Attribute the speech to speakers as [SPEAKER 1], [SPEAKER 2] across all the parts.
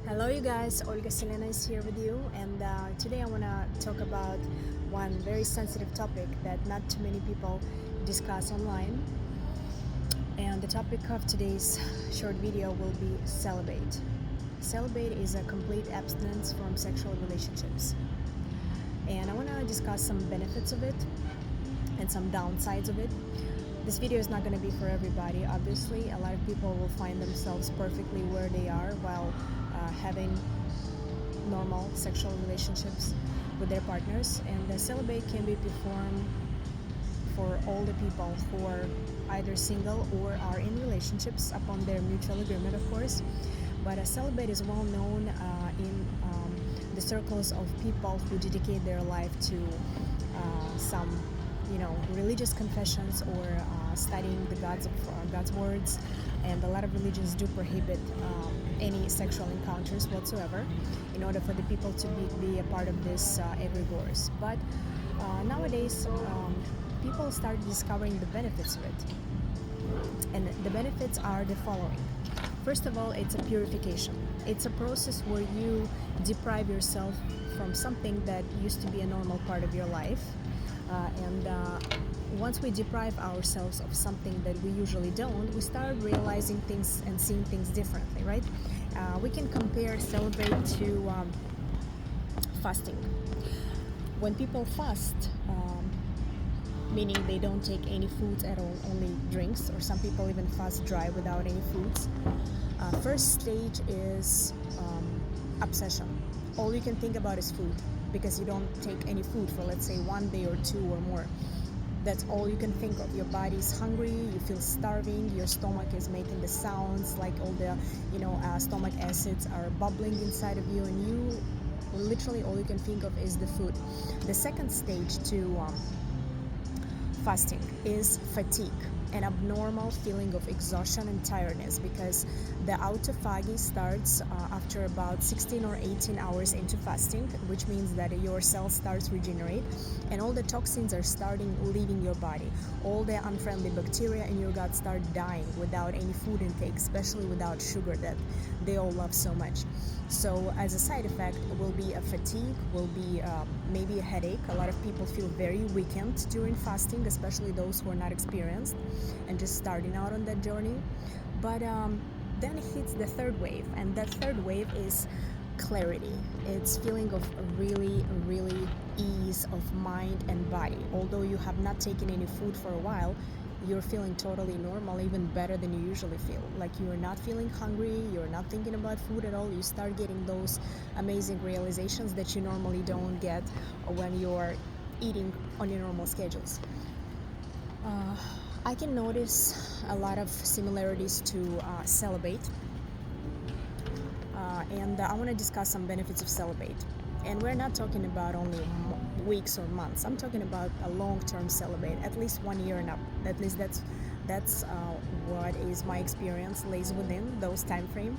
[SPEAKER 1] Hello, you guys. Olga Selena is here with you, and today I want to talk about one very sensitive topic that not too many people discuss online. And the topic of today's short video will be celibate. Celibate is a complete abstinence from sexual relationships, and I want to discuss some benefits of it and some downsides of it. This video is not going to be for everybody, obviously. A lot of people will find themselves perfectly where they are while having normal sexual relationships with their partners, and the celibate can be performed for all the people who are either single or are in relationships upon their mutual agreement, of course. But a celibate is well known in the circles of people who dedicate their life to some religious confessions or studying the God's words, and a lot of religions do prohibit any sexual encounters whatsoever in order for the people to be a part of this egregores. But nowadays people start discovering the benefits of it, and the benefits are the following. First of all, it's a purification. It's a process where you deprive yourself from something that used to be a normal part of your life. Once we deprive ourselves of something that we usually don't, we start realizing things and seeing things differently, right? We can compare celibate to fasting. When people fast, meaning they don't take any foods at all, only drinks, or some people even fast dry without any foods. First stage is obsession. All you can think about is food, because you don't take any food for, let's say, 1 day or 2 or more. That's all you can think of. Your body's hungry, you feel starving, your stomach is making the sounds like all the stomach acids are bubbling inside of you, and you literally all you can think of is the food. The second stage to fasting is fatigue, an abnormal feeling of exhaustion and tiredness, because the autophagy starts after about 16 or 18 hours into fasting, which means that your cells starts regenerate and all the toxins are starting leaving your body. All the unfriendly bacteria in your gut start dying without any food intake, especially without sugar that they all love so much. So as a side effect will be a fatigue, will be maybe a headache. A lot of people feel very weakened during fasting, especially those who are not experienced and just starting out on that journey. But then it hits the third wave, and that third wave is clarity. It's feeling of really ease of mind and body. Although you have not taken any food for a while, you're feeling totally normal, even better than you usually feel. Like you're not feeling hungry, you're not thinking about food at all. You start getting those amazing realizations that you normally don't get when you're eating on your normal schedules. I can notice a lot of similarities to celibate, and I want to discuss some benefits of celibate. And we're not talking about only weeks or months. I'm talking about a long-term celibate, at least 1 year and up. At least that's what is my experience lays within those time frame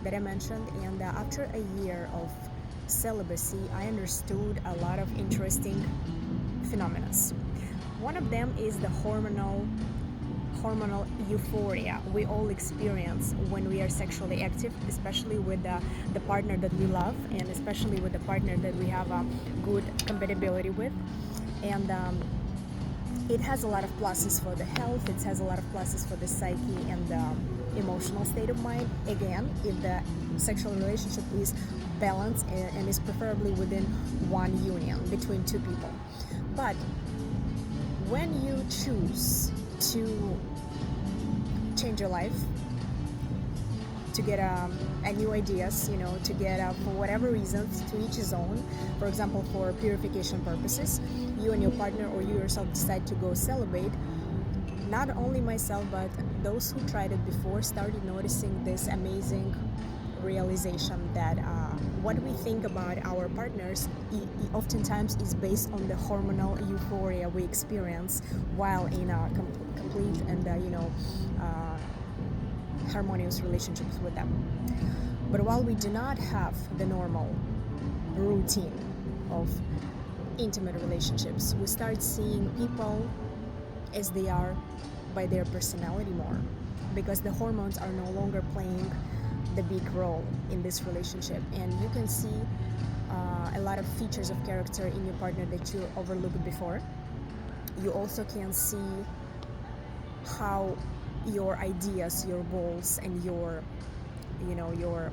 [SPEAKER 1] that I mentioned. And after a year of celibacy, I understood a lot of interesting phenomena. One of them is the hormonal euphoria we all experience when we are sexually active, especially with the partner that we love, and especially with the partner that we have a good compatibility with. And it has a lot of pluses for the health, it has a lot of pluses for the psyche and the emotional state of mind. Again, if the sexual relationship is balanced and is preferably within one union between two people. But when you choose to change your life, to get new ideas, to get for whatever reasons, to each his own. For example, for purification purposes, you and your partner or you yourself decide to go celibate. Not only myself, but those who tried it before started noticing this amazing realization that what we think about our partners oftentimes is based on the hormonal euphoria we experience while in a complete and harmonious relationships with them. But while we do not have the normal routine of intimate relationships, we start seeing people as they are by their personality more, because the hormones are no longer playing the big role in this relationship, and you can see a lot of features of character in your partner that you overlooked before. You also can see how your ideas, your goals, and your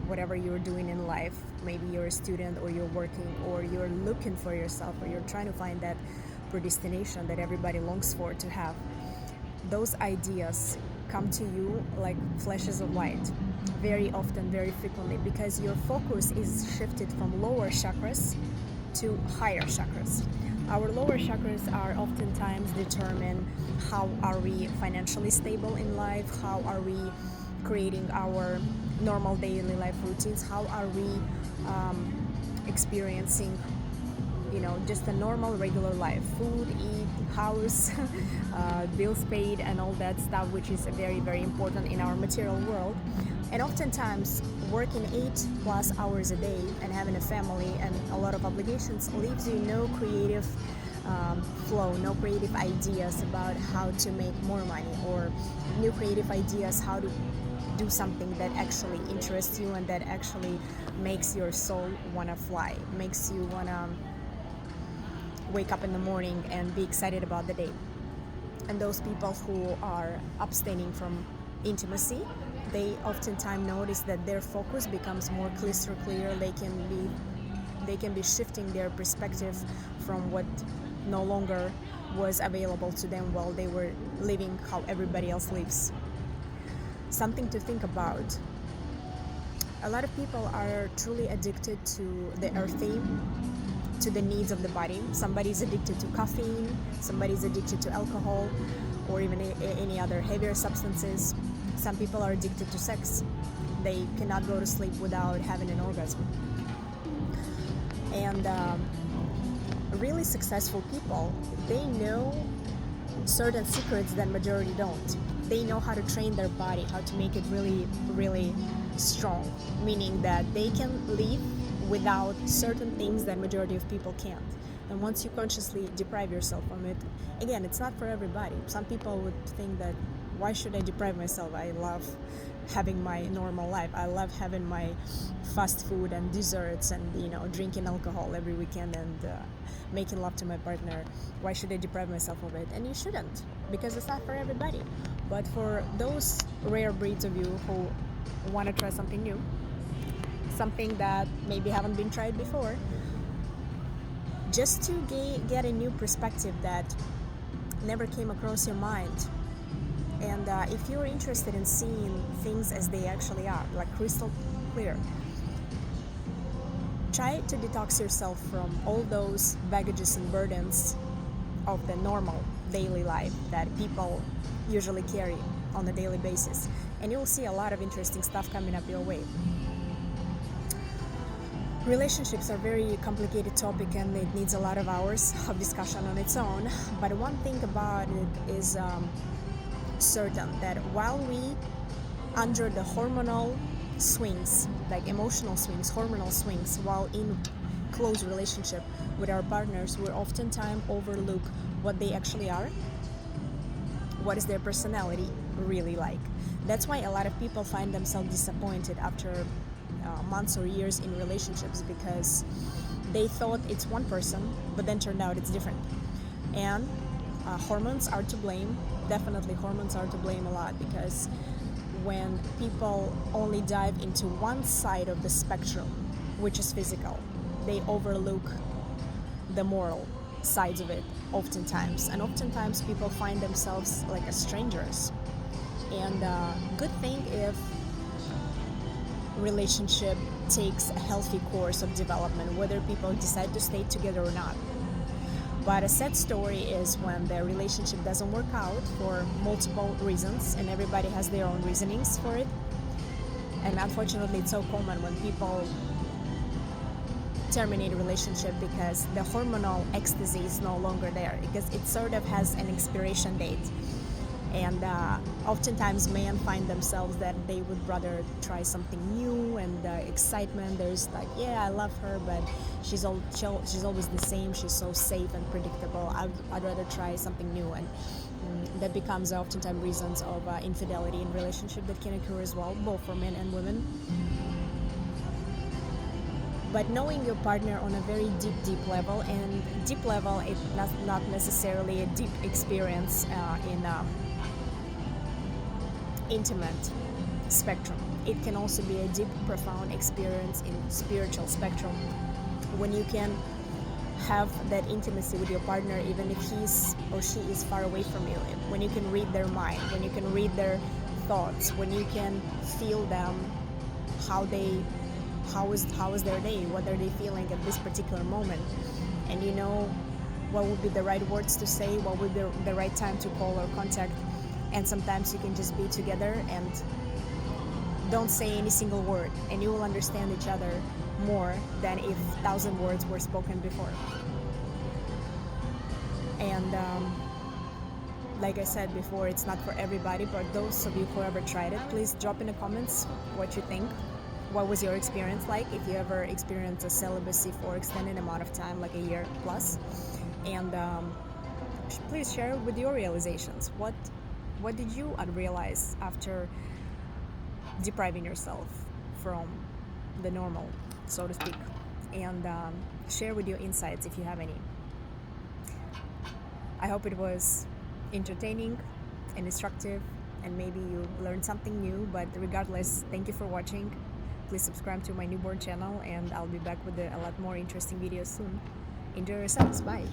[SPEAKER 1] whatever you're doing in life, maybe you're a student or you're working or you're looking for yourself or you're trying to find that predestination that everybody longs for to have, those ideas come to you like flashes of light very often, very frequently, because your focus is shifted from lower chakras to higher chakras. Our lower chakras are oftentimes determine how are we financially stable in life, how are we creating our normal daily life routines, how are we experiencing just a normal regular life, food, eat, house, bills paid, and all that stuff, which is very, very important in our material world. And oftentimes working 8+ hours a day and having a family and a lot of obligations leaves you no creative flow, no creative ideas about how to make more money, or new creative ideas how to do something that actually interests you and that actually makes your soul want to fly, makes you want to wake up in the morning and be excited about the day. And those people who are abstaining from intimacy, they oftentimes notice that their focus becomes more crystal clear. They can be shifting their perspective from what no longer was available to them while they were living how everybody else lives. Something to think about. A lot of people are truly addicted to the earthy, to the needs of the body. Somebody's addicted to caffeine, somebody's addicted to alcohol, or even any other heavier substances. Some people are addicted to sex. They cannot go to sleep without having an orgasm. And really successful people, they know certain secrets that majority don't. They know how to train their body, how to make it really, really strong, meaning that they can live without certain things that majority of people can't. And once you consciously deprive yourself from it, again, it's not for everybody. Some people would think that, why should I deprive myself? I love having my normal life. I love having my fast food and desserts and drinking alcohol every weekend and making love to my partner. Why should I deprive myself of it? And you shouldn't, because it's not for everybody. But for those rare breeds of you who want to try something new, something that maybe haven't been tried before, just to get a new perspective that never came across your mind. And if you're interested in seeing things as they actually are, like crystal clear, try to detox yourself from all those baggages and burdens of the normal daily life that people usually carry on a daily basis, and you'll see a lot of interesting stuff coming up your way. Relationships are a very complicated topic, and it needs a lot of hours of discussion on its own. But one thing about it is certain, that while we under the hormonal swings, like emotional swings, hormonal swings, while in close relationship with our partners, we oftentimes overlook what they actually are, what is their personality really like. That's why a lot of people find themselves disappointed after months or years in relationships, because they thought it's one person, but then turned out it's different. And hormones are to blame. Definitely hormones are to blame a lot, because when people only dive into one side of the spectrum, which is physical, they overlook the moral sides of it oftentimes. And oftentimes people find themselves like as strangers. And good thing if relationship takes a healthy course of development, whether people decide to stay together or not. But a sad story is when the relationship doesn't work out for multiple reasons, and everybody has their own reasonings for it. And unfortunately, it's so common when people terminate a relationship because the hormonal ecstasy is no longer there, because it sort of has an expiration date. And oftentimes men find themselves that they would rather try something new, and excitement, there's like, yeah, I love her, but she's always the same, she's so safe and predictable, I'd rather try something new. And that becomes oftentimes reasons of infidelity in relationship that can occur as well, both for men and women. But knowing your partner on a very deep level, and deep level, it's not necessarily a deep experience in intimate spectrum. It can also be a deep, profound experience in spiritual spectrum, when you can have that intimacy with your partner even if he's or she is far away from you, when you can read their mind, when you can read their thoughts, when you can feel them, how is their day, what are they feeling at this particular moment, and you know what would be the right words to say, what would be the right time to call or contact. And sometimes you can just be together and don't say any single word, and you will understand each other more than if 1,000 words were spoken before. And like I said before, it's not for everybody, but those of you who ever tried it, please drop in the comments what you think. What was your experience like, if you ever experienced a celibacy for extended amount of time, like a year plus, and please share with your realizations. What did you realize after depriving yourself from the normal, so to speak, and share with your insights if you have any. I hope it was entertaining and instructive, and maybe you learned something new. But regardless, thank you for watching. Please subscribe to my newborn channel, and I'll be back with a lot more interesting videos soon. Enjoy yourselves. Bye.